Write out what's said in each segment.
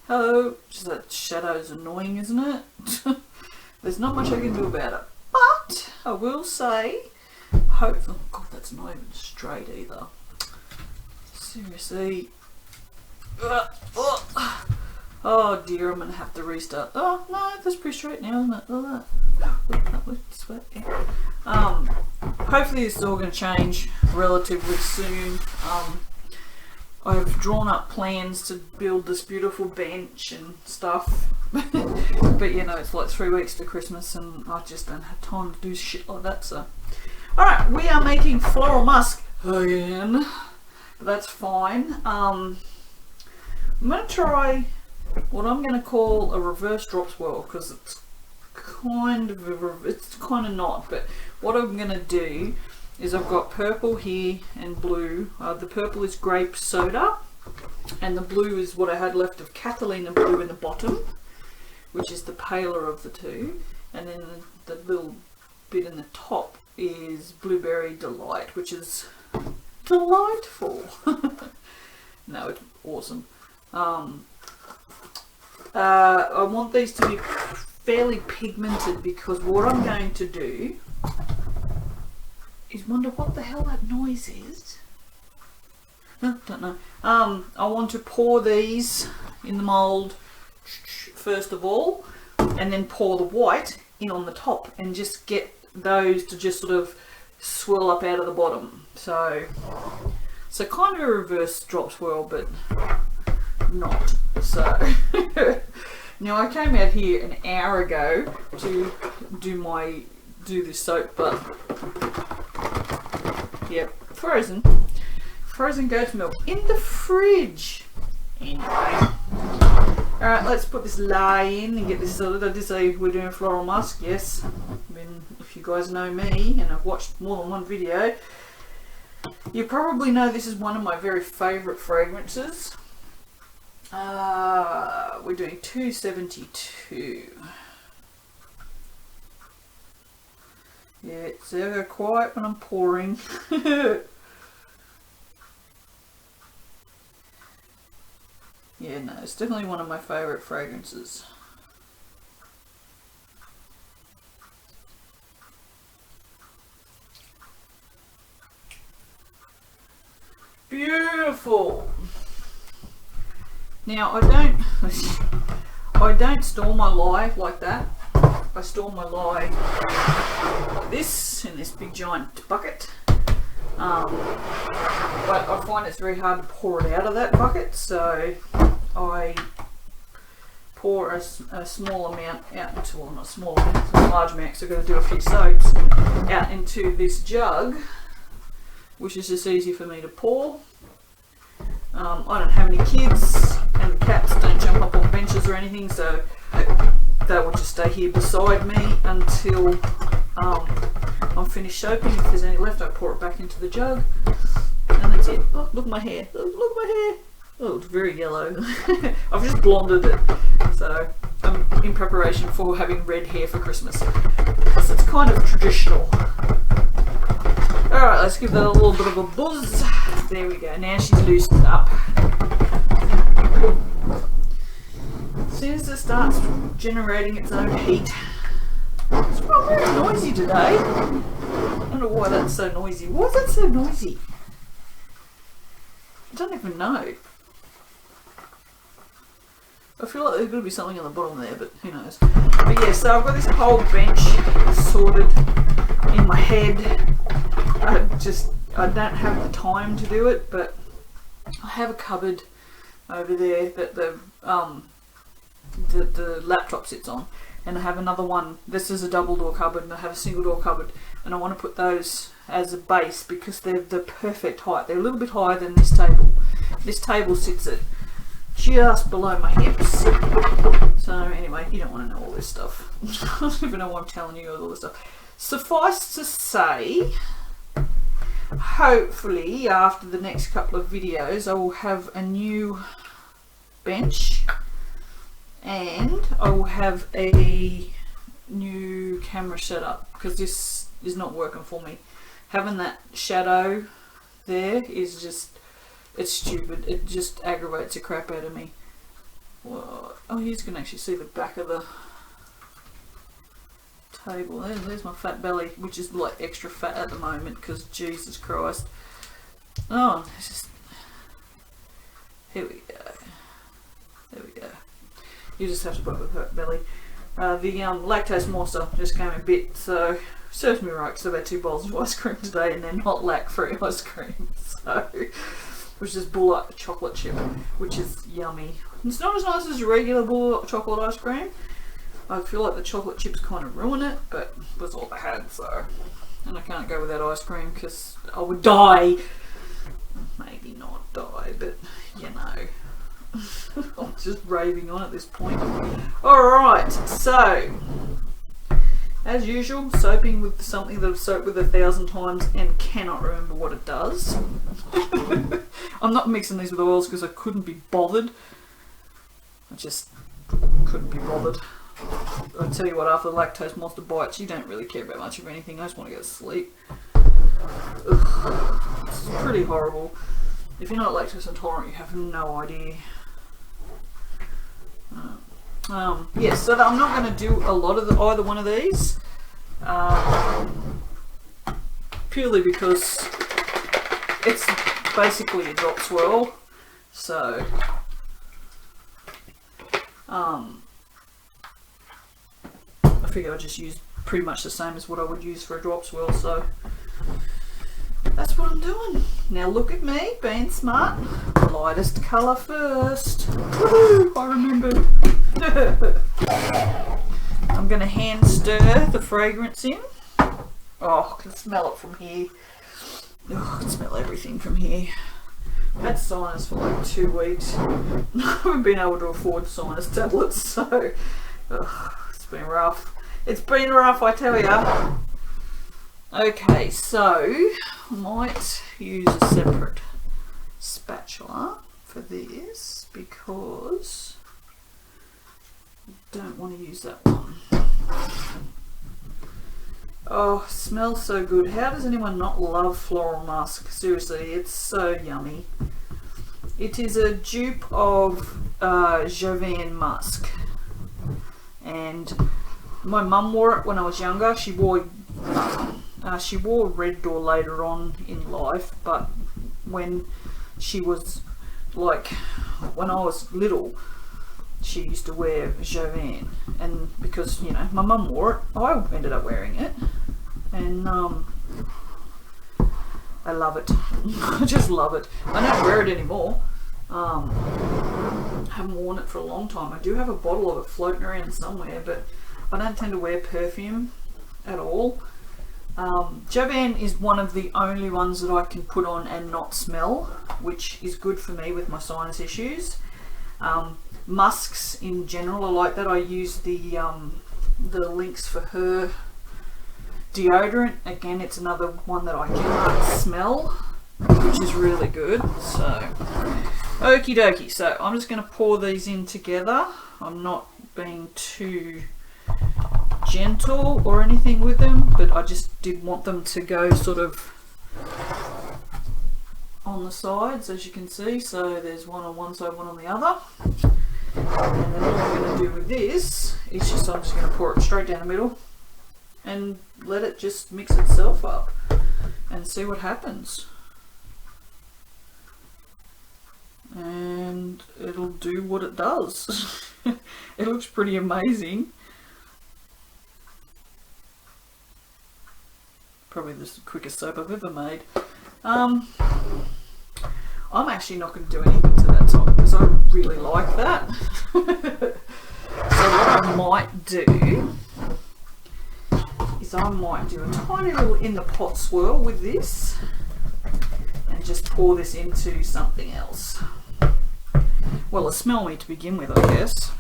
Hello. Just that shadow's annoying, isn't it? There's not much I can do about it. But I will say, oh god, that's not even straight either. Seriously. Oh dear, I'm gonna have to restart. Oh no, that's pretty straight now, isn't it? Hopefully this is all going to change relatively soon. I've drawn up plans to build this beautiful bench and stuff, but you know, it's like 3 weeks to Christmas and I just don't have time to do shit like that. So alright, we are making Floral Musk again, but that's fine. I'm going to try what I'm going to call a reverse drop swirl, because it's kind of not, but what I'm going to do is I've got purple here and blue. The purple is grape soda and the blue is what I had left of Catalina blue in the bottom, which is the paler of the two, and then the little bit in the top is blueberry delight, which is delightful. No, it's awesome. I want these to be fairly pigmented, because what I'm going to do is wonder what the hell that noise is. No, don't know. I want to pour these in the mould first of all, and then pour the white in on the top and just get those to just sort of swirl up out of the bottom. So kind of a reverse drop swirl, but not. So now I came out here an hour ago to do this soap, but yep, frozen goat's milk in the fridge. Anyway, alright, let's put this lye in and get this sorted. I did say we're doing Floral Musk, yes. I mean, if you guys know me and have watched more than one video, you probably know this is one of my very favourite fragrances. We're doing 272. Yeah, it's ever quiet when I'm pouring. Yeah, no, it's definitely one of my favourite fragrances. Beautiful. Now I don't store my lye like that. I store my lye like this, in this big giant bucket. But I find it's very hard to pour it out of that bucket, so I pour a small amount out into, well, not a small amount, it's a large amount, so I've got to do a few soaps, out into this jug, which is just easy for me to pour. I don't have any kids, and the cats don't jump up on benches or anything, so they will just stay here beside me until I'm finished soaping. If there's any left, I pour it back into the jug, and that's it. Oh, look at my hair. Look at my hair. Oh, it's very yellow. I've just blonded it, so I'm in preparation for having red hair for Christmas, because it's kind of traditional. Alright, let's give that a little bit of a buzz. There we go. Now she's loosened up. As soon as it starts generating its own heat. It's not very noisy today. I don't know why that's so noisy. Why is that so noisy? I don't even know. I feel like there's going to be something on the bottom there, but who knows. But yeah, so I've got this whole bench sorted in my head. I don't have the time to do it, but I have a cupboard over there that the laptop sits on, and I have another one. This is a double door cupboard, and I have a single door cupboard, and I want to put those as a base because they're the perfect height. They're a little bit higher than this table. This table sits at just below my hips. So anyway, you don't want to know all this stuff. I don't even know why I'm telling you all this stuff. Suffice to say, hopefully after the next couple of videos I will have a new bench, and I will have a new camera setup, because this is not working for me. Having that shadow there is just, it's stupid. It just aggravates the crap out of me. Oh, you can actually see the back of the table. There's my fat belly, which is like extra fat at the moment because Jesus Christ. Oh, it's just, here we go. There we go. You just have to put with fat belly. The lactose monster just came a bit, so serves me right because I've had 2 bowls of ice cream today and they're not lac-free ice cream. So, which is bullet chocolate chip, which is yummy. It's not as nice as regular bullet chocolate ice cream. I feel like the chocolate chips kind of ruin it, but it was all I had, so. And I can't go without ice cream because I would die. Maybe not die, but you know. I'm just raving on at this point. Alright, so as usual, soaping with something that I've soaped with 1,000 times and cannot remember what it does. I'm not mixing these with oils because I couldn't be bothered. I just couldn't be bothered. I'll tell you what, after the lactose monster bites, you don't really care about much of anything. I just want to go to sleep. Ugh, it's pretty horrible. If you're not lactose intolerant, you have no idea. Yes, so I'm not going to do a lot of either one of these, purely because it's basically a drop swirl. So, I figure I'll just use pretty much the same as what I would use for a drop swirl. So that's what I'm doing. Now look at me, being smart. Lightest colour first. Woohoo! I remembered. I'm going to hand stir the fragrance in. Oh, I can smell it from here. Oh, I can smell everything from here. I've had sinus for like 2 weeks. I haven't been able to afford sinus tablets, so it's been rough. It's been rough, I tell ya. Okay, so I might use a separate spatula for this because I don't want to use that one. Oh, smells so good. How does anyone not love Floral Musk? Seriously, it's so yummy. It is a dupe of Jovan Musk, and my mum wore it when I was younger. She wore Red Door later on in life, but when she was like, when I was little, she used to wear Jovan, and because, you know, my mum wore it, I ended up wearing it, and I love it. I just love it. I don't wear it anymore. I haven't worn it for a long time. I do have a bottle of it floating around somewhere, but I don't tend to wear perfume at all. Jovan is one of the only ones that I can put on and not smell, which is good for me with my sinus issues. Musks in general are like that. I use the Lynx for Her deodorant. Again, it's another one that I cannot smell, which is really good. So, okie dokie. So I'm just going to pour these in together. I'm not being too gentle or anything with them, but I just did want them to go sort of on the sides, as you can see. So there's one on one side, one on the other. And then all I'm going to do with this is just, I'm just going to pour it straight down the middle and let it just mix itself up and see what happens. And it'll do what it does. It looks pretty amazing. Probably the quickest soap I've ever made. I'm actually not going to do anything to that top because I really like that. So what I might do is I might do a tiny little in the pot swirl with this and just pour this into something else. Well, a smell me to begin with, I guess.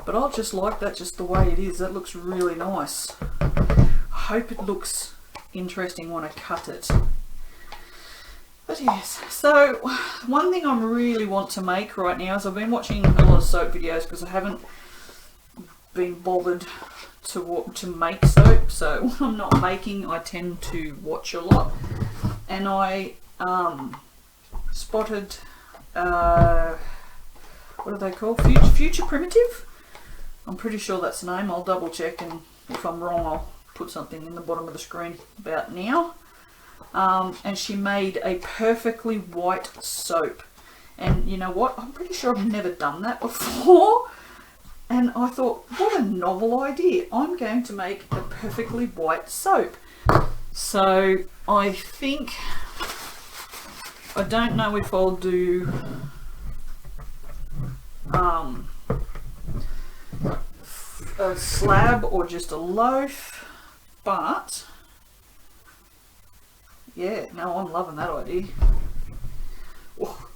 But I'll just like that just the way it is. That looks really nice. I hope it looks interesting when I cut it. But yes, so one thing I really want to make right now is I've been watching a lot of soap videos because I haven't been bothered to make soap. So when I'm not making, I tend to watch a lot. And I spotted what are they called? Future Primitive? I'm pretty sure that's the name. I'll double check, and if I'm wrong I'll put something in the bottom of the screen about now. And she made a perfectly white soap. And you know what? I'm pretty sure I've never done that before. And I thought, what a novel idea. I'm going to make a perfectly white soap. So I think, I don't know if I'll do a slab or just a loaf, but yeah, no, I'm loving that idea. Oh,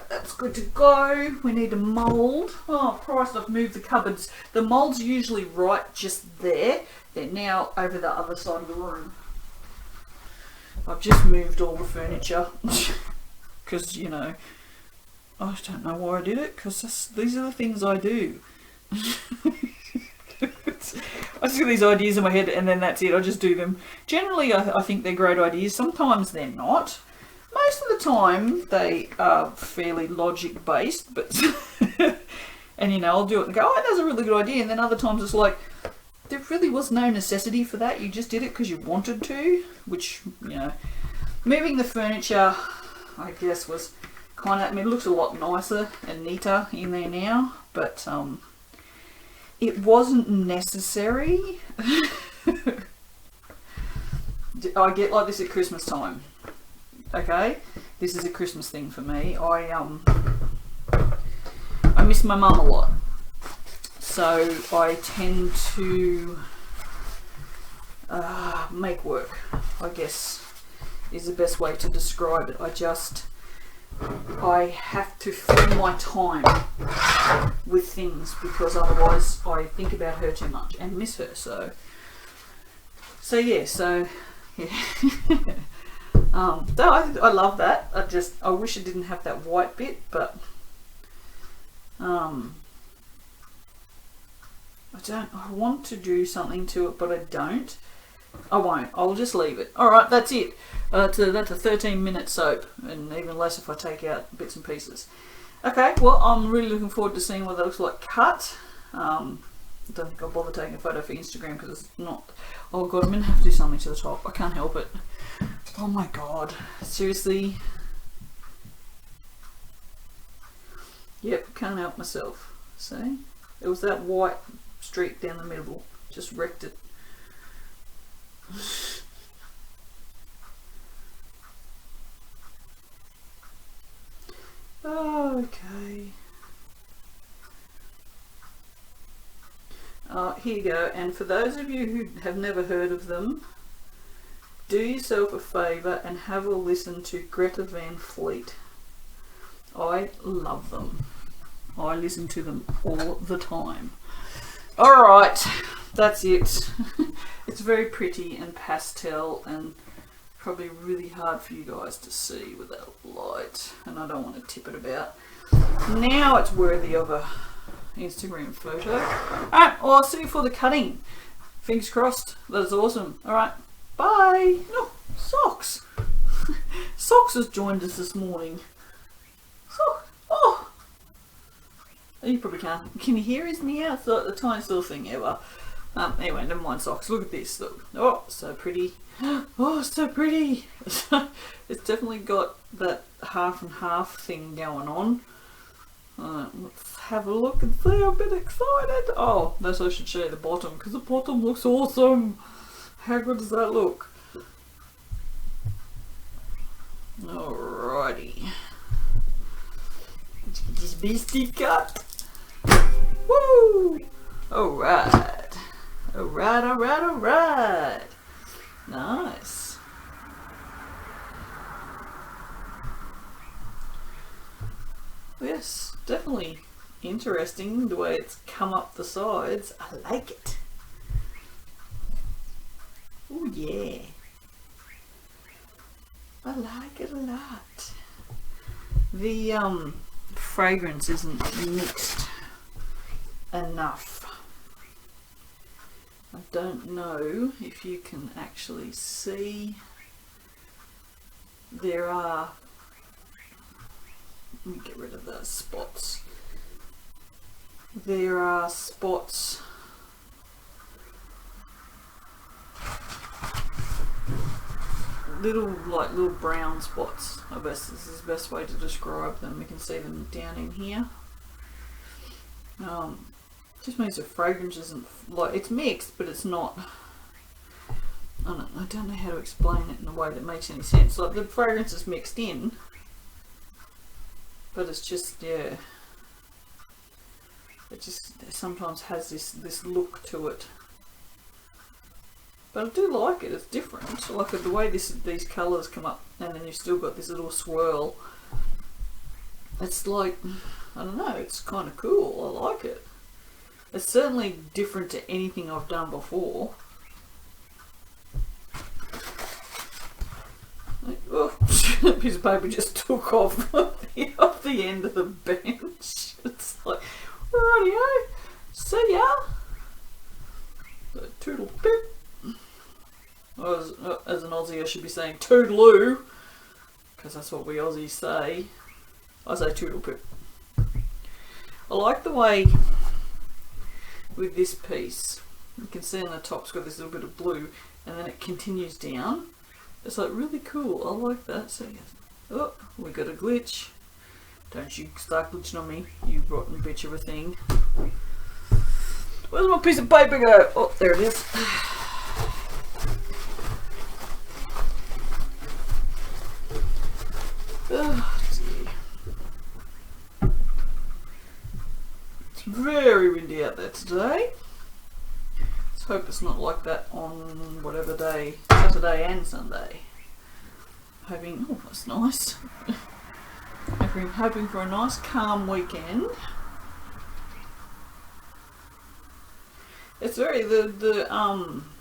that's good to go. We need a mould. Oh Christ, I've moved the cupboards. The mould's usually right just there. They're now over the other side of the room. I've just moved all the furniture because, you know, I don't know why I did it, because these are the things I do. I just get these ideas in my head and then that's it. I just do them. Generally, I think they're great ideas. Sometimes they're not. Most of the time, they are fairly logic based, but and you know, I'll do it and go, oh, that's a really good idea. And then other times it's like, there really was no necessity for that. You just did it because you wanted to, which, you know, moving the furniture, I guess, was kind of, I mean, it looks a lot nicer and neater in there now, but it wasn't necessary. I get like this at Christmas time. Okay, this is a Christmas thing for me. I miss my mum a lot, so I tend to make work, I guess is the best way to describe it. I have to fill my time with things, because otherwise I think about her too much and miss her. So yeah. I love that. I wish it didn't have that white bit, but I want to do something to it, but I don't. I won't. I'll just leave it. Alright, that's it. That's a 13-minute soap, and even less if I take out bits and pieces. Okay, well, I'm really looking forward to seeing what that looks like cut. I don't think I'll bother taking a photo for Instagram because it's not... Oh god, I'm going to have to do something to the top. I can't help it. Oh my god. Seriously? Yep, can't help myself. See? It was that white streak down the middle. Just wrecked it. Okay. Here you go. And for those of you who have never heard of them, do yourself a favour and have a listen to Greta Van Fleet. I love them. I listen to them all the time. Alright, that's it. It's very pretty and pastel and probably really hard for you guys to see with that light, and I don't want to tip it about. Now it's worthy of a Instagram photo. Alright, well, I'll see you for the cutting. Fingers crossed. That's awesome. Alright, bye. No, Socks. Socks has joined us this morning. Socks. Oh. You probably can't. Can you hear his meow? It's like the tiniest little thing ever. Anyway, never mind Socks. Look at this. Look. Oh, so pretty. Oh, so pretty. It's definitely got that half and half thing going on. Let's have a look and see. I'm a bit excited. Oh, that's why I should show you the bottom, because the bottom looks awesome. How good does that look? Alrighty. Let's get this beastie cut. Woo! Alright. Alright, alright, alright. Nice. Yes, definitely interesting the way it's come up the sides. I like it. Oh yeah. I like it a lot. The fragrance isn't mixed enough. I don't know if you can actually see. There are Let me get rid of those spots. There are spots little brown spots. I guess this is the best way to describe them. You can see them down in here. Just means the fragrance isn't like, it's mixed, but it's not. I don't know how to explain it in a way that makes any sense. Like the fragrance is mixed in, but it's just, yeah, it just sometimes has this look to it. But I do like it. It's different. So like the way these colours come up, and then you've still got this little swirl. It's like, I don't know. It's kind of cool. I like it. It's certainly different to anything I've done before. Like, oh, a piece of paper just took off the end of the bench. It's like, rightio, see ya. So, toodle pip. As an Aussie, I should be saying toodaloo, because that's what we Aussies say. I say toodle pip. I like the way with this piece, you can see on the top it's got this little bit of blue, and then it continues down. It's like really cool. I like that. So oh, we got a glitch. Don't you start glitching on me, you rotten bitch of a thing. Where's my piece of paper go? Oh, there it is. Oh dear. It's very windy out there today. Let's hope it's not like that on whatever day, Saturday and Sunday. Hoping, oh that's nice. Hoping for a nice calm weekend. It's very, the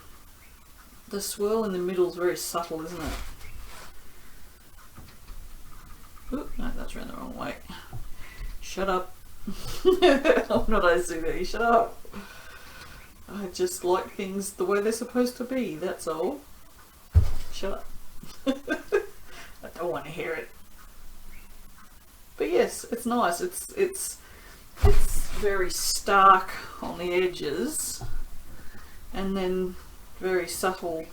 swirl in the middle is very subtle, isn't it? Oop, no, that's around the wrong way. Shut up. I'm not OCD, shut up. I just like things the way they're supposed to be, that's all. Shut up. I don't want to hear it. But yes, it's nice. It's very stark on the edges and then very subtle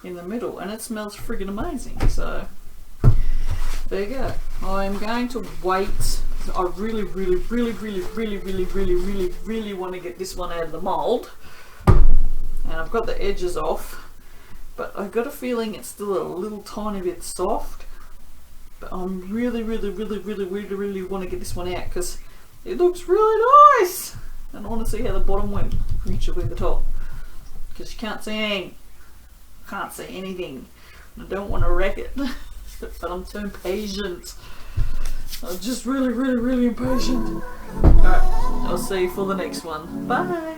in the middle, and it smells friggin' amazing. So there you go. I'm going to wait. I really want to get this one out of the mold, and I've got the edges off, but I've got a feeling it's still a little tiny bit soft. But I'm really want to get this one out because it looks really nice, and I want to see how the bottom went, which will be the top, because you can't see anything. Can't see anything. I don't want to wreck it, but I'm too impatient. I'm just really impatient. Alright, I'll see you for the next one. Bye!